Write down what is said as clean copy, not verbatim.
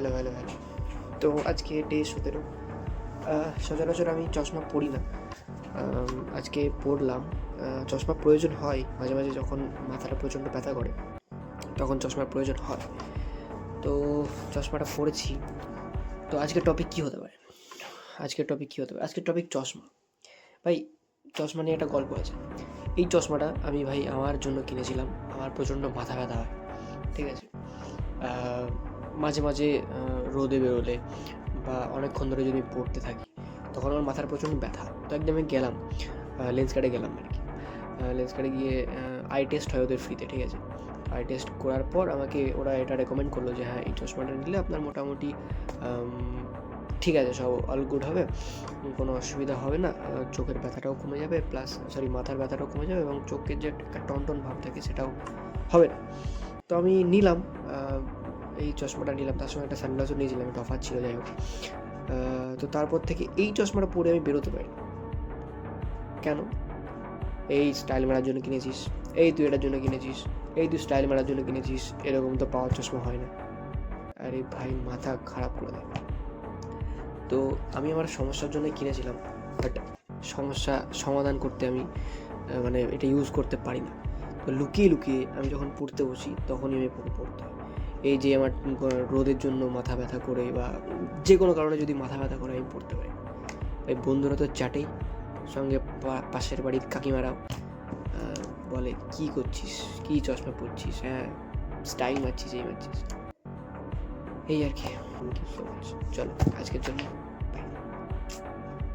Hello. তো আজকে day 17। সচরাচর আমি চশমা পরি না। আজকে পরলাম। চশমা প্রয়োজন হয় মাঝে মাঝে, যখন মাথাটা প্রচণ্ড ব্যথা করে তখন চশমার প্রয়োজন হয়। তো চশমাটা পরেছি। তো আজকের টপিক কী হতে পারে? আজকের টপিক চশমা। ভাই, চশমা নিয়ে একটা গল্প আছে। এই চশমাটা আমি ভাই আমার জন্য কিনেছিলাম। আমার প্রচণ্ড মাথা ব্যথা হয়, ঠিক আছে? মাঝে মাঝে রোদে বেরোলে বা অনেকক্ষণ ধরে যদি পড়তে থাকি তখন আমার মাথার প্রচণ্ড ব্যথা। তো একদিন আমি গেলাম, লেন্স কার্টে গেলাম আর কি। লেন্স কার্টে গিয়ে আই টেস্ট হয় ওদের ফ্রিতে, ঠিক আছে? আই টেস্ট করার পর আমাকে ওরা এটা রেকমেন্ড করলো যে হ্যাঁ, এই চশমাটা নিলে আপনার মোটামুটি ঠিক আছে, সব অল গুড হবে, কোনো অসুবিধা হবে না, চোখের ব্যথাটাও কমে যাবে, মাথার ব্যথাটাও কমে যাবে এবং চোখের যে একটা টনটন ভাব থাকে সেটাও হবে না। তো আমি নিলাম, এই চশমাটা নিলাম, তার সঙ্গে একটা সানগ্লাসও নিয়েছিলাম, একটা অফার ছিল, যাই হোক। তো তারপর থেকে এই চশমাটা পরে আমি বেরোতে পারি। কেন? এই স্টাইল মারার জন্য কিনেছিস, এই তুই এটার জন্য কিনেছিস, এই তুই স্টাইল মারার জন্য কিনেছিস, এরকম তো পাওয়ার চশমা হয় না। আরে ভাই, মাথা খারাপ করে দেয়। তো আমি আমার সমস্যার জন্য কিনেছিলাম, বাট সমস্যা সমাধান করতে আমি মানে এটা ইউজ করতে পারি না। তো লুকিয়ে লুকিয়ে আমি যখন পড়তে বসি তখনই আমি পড়তে হয়। এই যে আমার রোদের জন্য মাথা ব্যথা করে বা যে কোনো কারণে যদি মাথা ব্যথা করে আমি পড়তে পারি না। এই বন্ধুরা তো চাটেই, সঙ্গে পাশের বাড়ির কাকিমারাও বলে, কী করছিস, কী চশমা পরছিস, হ্যাঁ স্টাইল মারছিস, এই মারছিস, এই আর কি। চলো আজকের জন্য